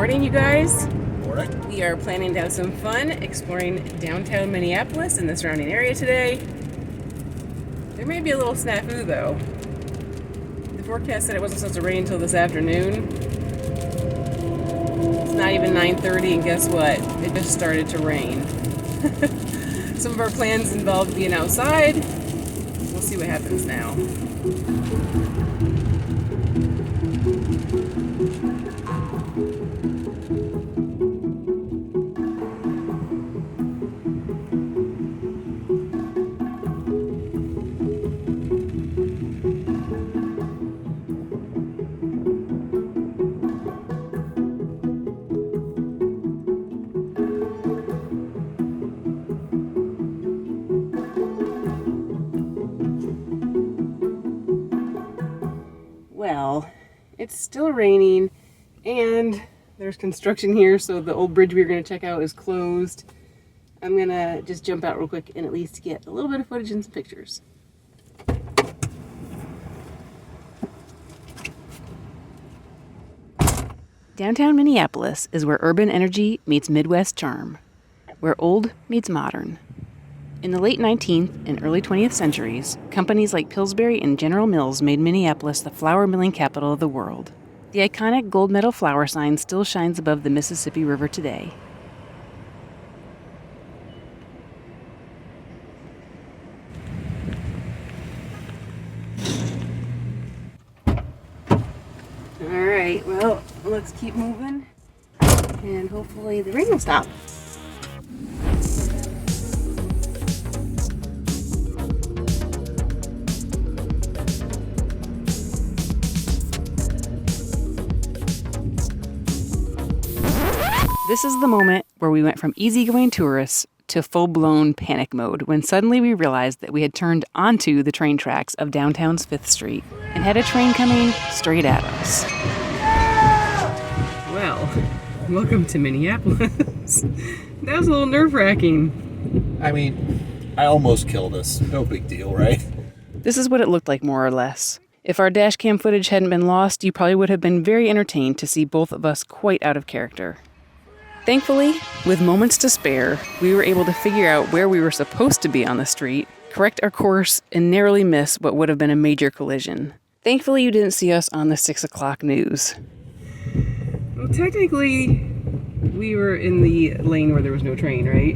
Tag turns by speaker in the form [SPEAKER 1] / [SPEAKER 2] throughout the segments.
[SPEAKER 1] morning, you guys.
[SPEAKER 2] Morning.
[SPEAKER 1] We are planning to have some fun exploring downtown Minneapolis and the surrounding area today. There may be a little snafu though. The forecast said it wasn't supposed to rain until this afternoon. It's not even 9:30 and guess what? It just started to rain. Some of our plans involved being outside. We'll see what happens now. Well, it's still raining and there's construction here, so the old bridge we were going to check out is closed. I'm going to just jump out real quick and at least get a little bit of footage and some pictures. Downtown Minneapolis is where urban energy meets Midwest charm, where old meets modern. In the late 19th and early 20th centuries, companies like Pillsbury and General Mills made Minneapolis the flour milling capital of the world. The iconic gold medal flour sign still shines above the Mississippi River today. All right, well, let's keep moving, and hopefully the rain will stop. This is the moment where we went from easygoing tourists to full-blown panic mode when suddenly we realized that we had turned onto the train tracks of downtown's 5th Street and had a train coming straight at us. Well, welcome to Minneapolis. That was a little nerve-wracking.
[SPEAKER 2] I mean, I almost killed us. No big deal, right?
[SPEAKER 1] This is what it looked like, more or less. If our dash cam footage hadn't been lost, you probably would have been very entertained to see both of us quite out of character. Thankfully, with moments to spare, we were able to figure out where we were supposed to be on the street, correct our course, and narrowly miss what would have been a major collision. Thankfully, you didn't see us on the 6 o'clock news. Well, technically, we were in the lane where there was no train, right?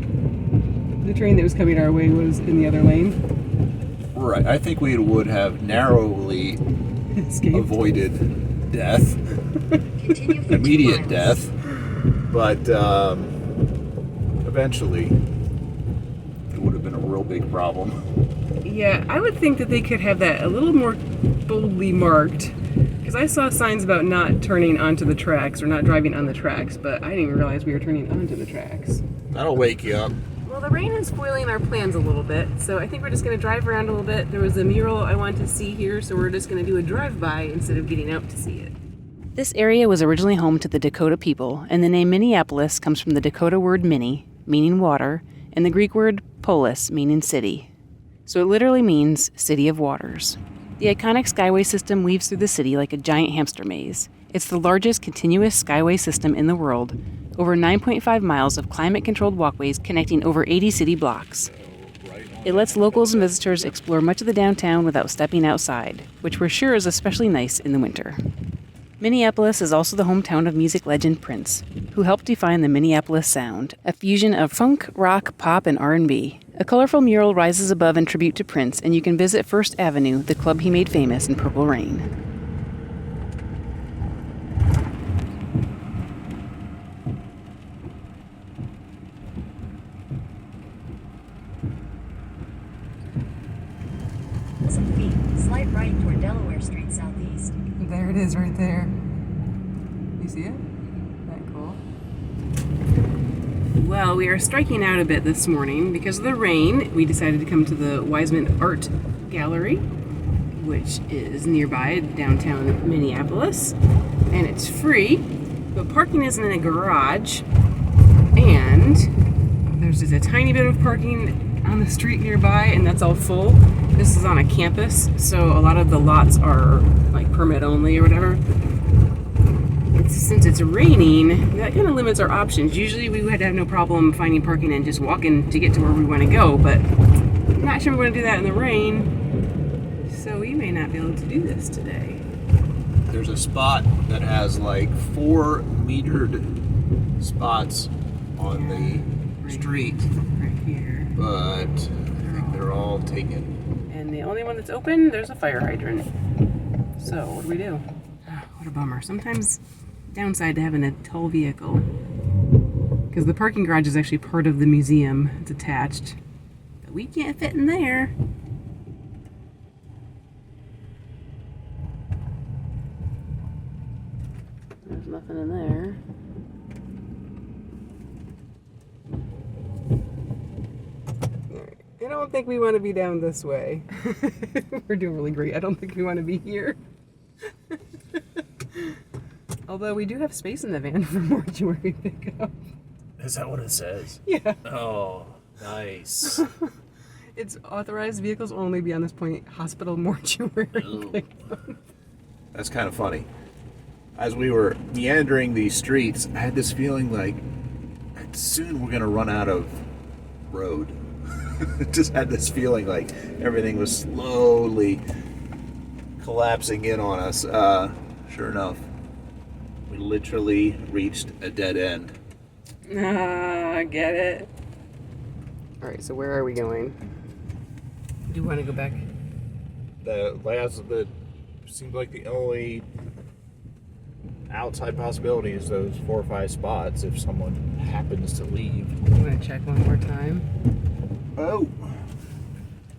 [SPEAKER 1] The train that was coming our way was in the other lane.
[SPEAKER 2] Right. I think we would have narrowly avoided death, immediate death. But eventually, it would have been a real big problem.
[SPEAKER 1] Yeah, I would think that they could have that a little more boldly marked, because I saw signs about not turning onto the tracks or not driving on the tracks, but I didn't even realize we were turning onto the tracks.
[SPEAKER 2] That'll wake you up.
[SPEAKER 1] Well, the rain is spoiling our plans a little bit, so I think we're just going to drive around a little bit. There was a mural I wanted to see here, so we're just going to do a drive-by instead of getting out to see it. This area was originally home to the Dakota people, and the name Minneapolis comes from the Dakota word mini, meaning water, and the Greek word polis, meaning city. So it literally means city of waters. The iconic skyway system weaves through the city like a giant hamster maze. It's the largest continuous skyway system in the world, over 9.5 miles of climate-controlled walkways connecting over 80 city blocks. It lets locals and visitors explore much of the downtown without stepping outside, which we're sure is especially nice in the winter. Minneapolis is also the hometown of music legend Prince, who helped define the Minneapolis sound, a fusion of funk, rock, pop, and R&B. A colorful mural rises above in tribute to Prince, and you can visit First Avenue, the club he made famous in Purple Rain.
[SPEAKER 3] Some feet, slight right toward Delaware Street Southeast.
[SPEAKER 1] There it is right there. You see it? Isn't that cool? Well, we are striking out a bit this morning because of the rain. We decided to come to the Weisman Art Gallery, which is nearby downtown Minneapolis, and it's free, but parking isn't in a garage, and there's just a tiny bit of parking on the street nearby, and that's all full. This is on a campus, so a lot of the lots are like permit only or whatever. It's since it's raining, that kind of limits our options. Usually we would have no problem finding parking and just walking to get to where we want to go, but I'm not sure we want to do that in the rain, so we may not be able to do this today.
[SPEAKER 2] There's a spot that has like 4 metered spots on the street,
[SPEAKER 1] Right here.
[SPEAKER 2] but I think they're all taken.
[SPEAKER 1] And the only one that's open, there's a fire hydrant. So, what do we do? Ah, what a bummer. Sometimes downside to having a tall vehicle. Because the parking garage is actually part of the museum. It's attached. But we can't fit in there. There's nothing in there. I don't think we want to be down this way. We're doing really great. I don't think we want to be here. Although we do have space in the van for mortuary pickup.
[SPEAKER 2] Is that what it says?
[SPEAKER 1] Yeah.
[SPEAKER 2] Oh, nice.
[SPEAKER 1] It's authorized vehicles only beyond this point. Hospital mortuary pickup.
[SPEAKER 2] That's kind of funny. As we were meandering these streets, I had this feeling like soon we're going to run out of road. Just had this feeling like everything was slowly collapsing in on us. Sure enough, we literally reached a dead end.
[SPEAKER 1] Ah, I get it. Alright, so where are we going? Do you want to go back?
[SPEAKER 2] The seemed like the only outside possibility is those 4 or 5 spots if someone happens to leave.
[SPEAKER 1] You want to check one more time?
[SPEAKER 2] Oh,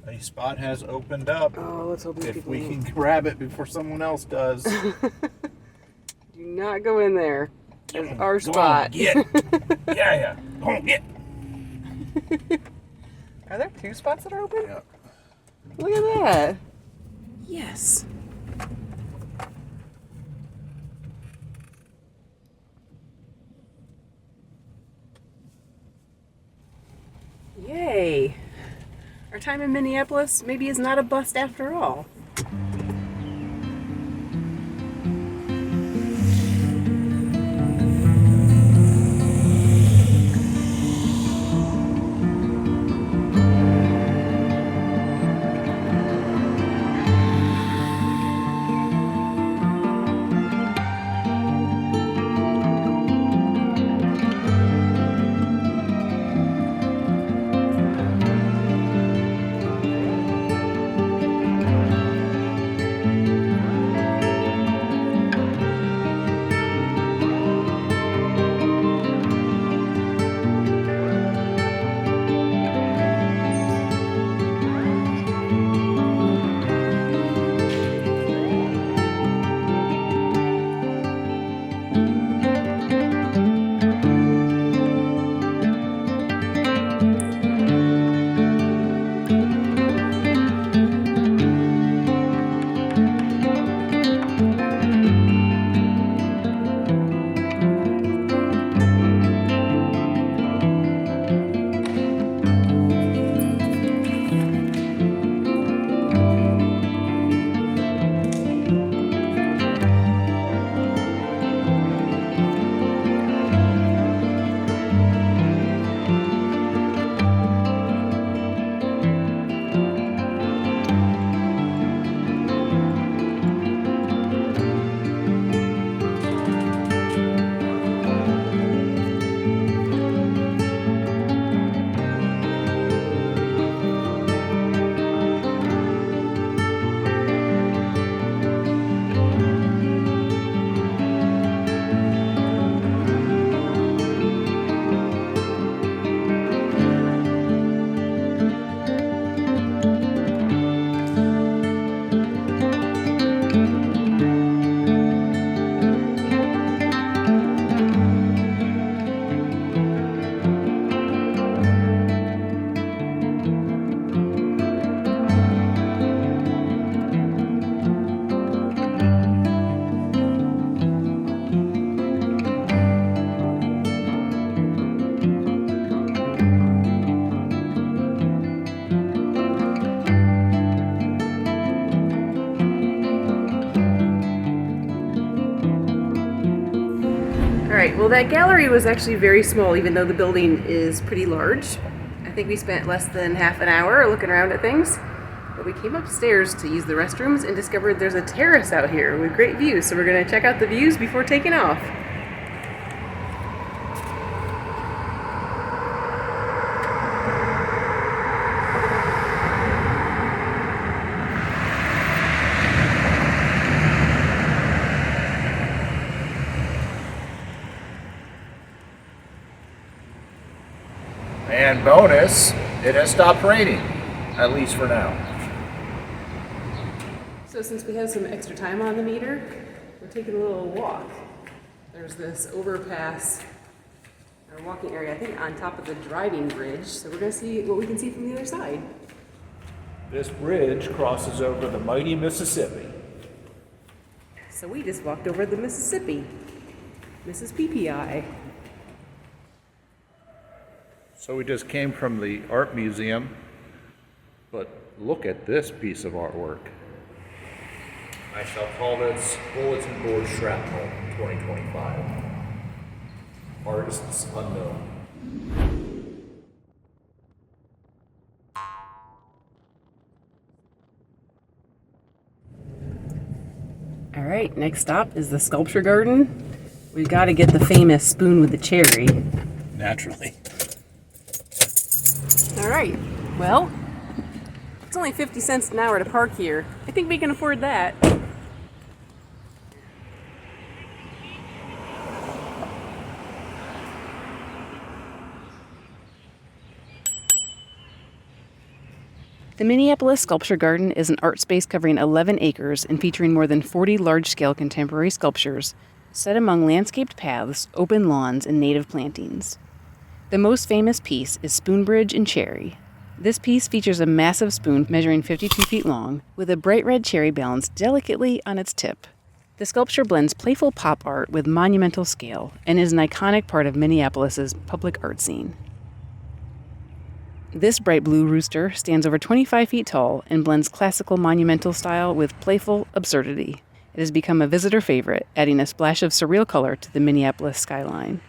[SPEAKER 2] a spot has opened up.
[SPEAKER 1] Oh, let's hope
[SPEAKER 2] If we can grab it before someone else does.
[SPEAKER 1] Do not go in there. It's our
[SPEAKER 2] Go
[SPEAKER 1] spot.
[SPEAKER 2] on, get. Yeah. Go on, get.
[SPEAKER 1] Are there 2 spots that are open?
[SPEAKER 2] Yeah.
[SPEAKER 1] Look at that. Yes. Yay. Our time in Minneapolis maybe is not a bust after all. right, well that gallery was actually very small, even though the building is pretty large. I think we spent less than half an hour looking around at things. But we came upstairs to use the restrooms and discovered there's a terrace out here with great views. So we're gonna check out the views before taking off.
[SPEAKER 2] And bonus, it has stopped raining, at least for now.
[SPEAKER 1] So since we have some extra time on the meter, we're taking a little walk. There's this overpass, or walking area, I think on top of the driving bridge. So we're gonna see what we can see from the other side.
[SPEAKER 4] This bridge crosses over the mighty Mississippi.
[SPEAKER 1] So we just walked over the Mississippi. Mrs. PPI.
[SPEAKER 2] So we just came from the art museum, but look at this piece of artwork. I shall call this Bulletin Board Shrapnel 2025. Artists unknown.
[SPEAKER 1] All right, next stop is the sculpture garden. We've got to get the famous spoon with the cherry.
[SPEAKER 2] Naturally.
[SPEAKER 1] All right, well, it's only 50 cents an hour to park here. I think we can afford that. The Minneapolis Sculpture Garden is an art space covering 11 acres and featuring more than 40 large-scale contemporary sculptures set among landscaped paths, open lawns, and native plantings. The most famous piece is Spoon Bridge in Cherry. This piece features a massive spoon measuring 52 feet long, with a bright red cherry balanced delicately on its tip. The sculpture blends playful pop art with monumental scale and is an iconic part of Minneapolis's public art scene. This bright blue rooster stands over 25 feet tall and blends classical monumental style with playful absurdity. It has become a visitor favorite, adding a splash of surreal color to the Minneapolis skyline.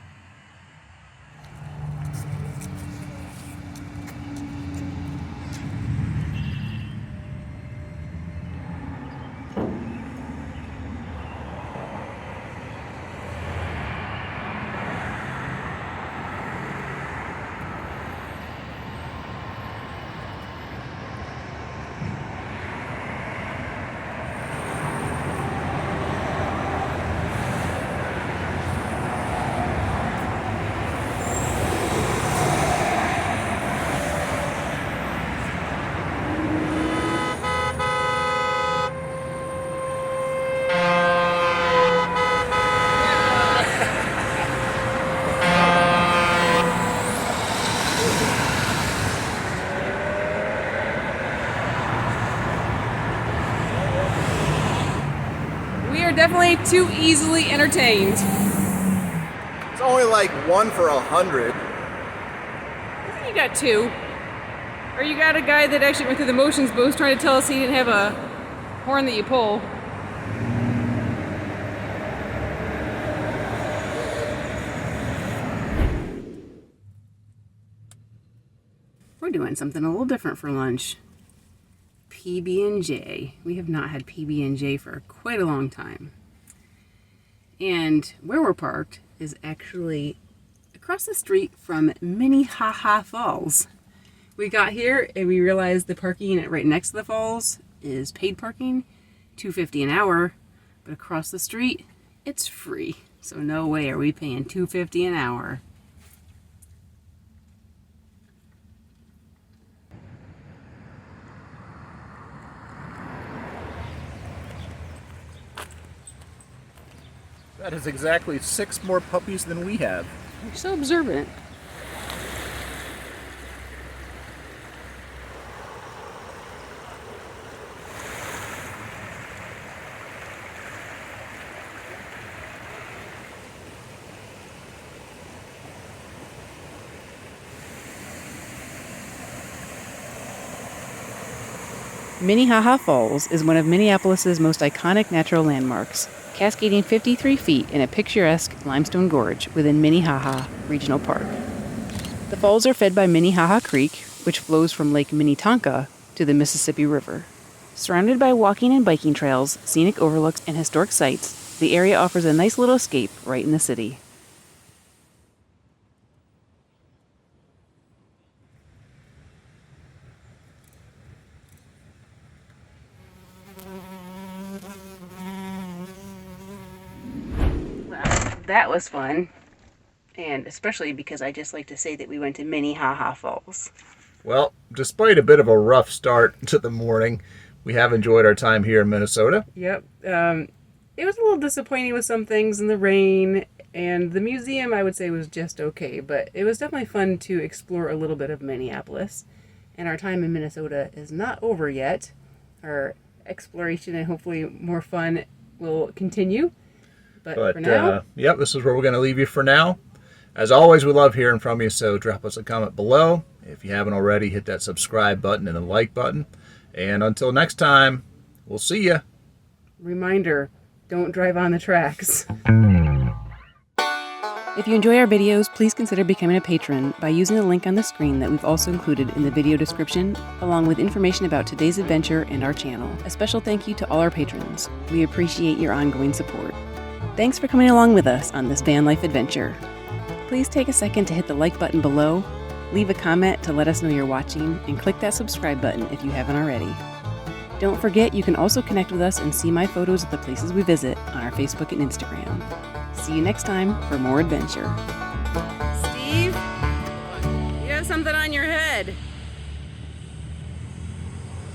[SPEAKER 1] Definitely too easily entertained.
[SPEAKER 2] It's only like 1 for 100.
[SPEAKER 1] You got 2. Or you got a guy that actually went through the motions but was trying to tell us he didn't have a horn that you pull. We're doing something a little different for lunch. PB&J. We have not had PB&J for quite a long time. And where we're parked is actually across the street from Minnehaha Falls. We got here and we realized the parking right next to the falls is paid parking, $2.50 an hour, but across the street it's free. So no way are we paying $2.50 an hour.
[SPEAKER 2] That is exactly 6 more puppies than we have.
[SPEAKER 1] You're so observant. Minnehaha Falls is one of Minneapolis's most iconic natural landmarks. cascading 53 feet in a picturesque limestone gorge within Minnehaha Regional Park. The falls are fed by Minnehaha Creek, which flows from Lake Minnetonka to the Mississippi River. Surrounded by walking and biking trails, scenic overlooks, and historic sites, the area offers a nice little escape right in the city. That was fun, and especially because I just like to say that we went to Minnehaha Falls.
[SPEAKER 2] Well, despite a bit of a rough start to the morning, we have enjoyed our time here in Minnesota.
[SPEAKER 1] Yep. It was a little disappointing with some things in the rain, and the museum I would say was just okay, but it was definitely fun to explore a little bit of Minneapolis. And our time in Minnesota is not over yet. Our exploration and hopefully more fun will continue. But for now,
[SPEAKER 2] yep, this is where we're going to leave you for now. As always, we love hearing from you, so drop us a comment below. If you haven't already, hit that subscribe button and the like button. And until next time, we'll see you.
[SPEAKER 1] Reminder, don't drive on the tracks. If you enjoy our videos, please consider becoming a patron by using the link on the screen that we've also included in the video description, along with information about today's adventure and our channel. A special thank you to all our patrons. We appreciate your ongoing support. Thanks for coming along with us on this van life adventure. Please take a second to hit the like button below, leave a comment to let us know you're watching, and click that subscribe button if you haven't already. Don't forget you can also connect with us and see my photos of the places we visit on our Facebook and Instagram. See you next time for more adventure.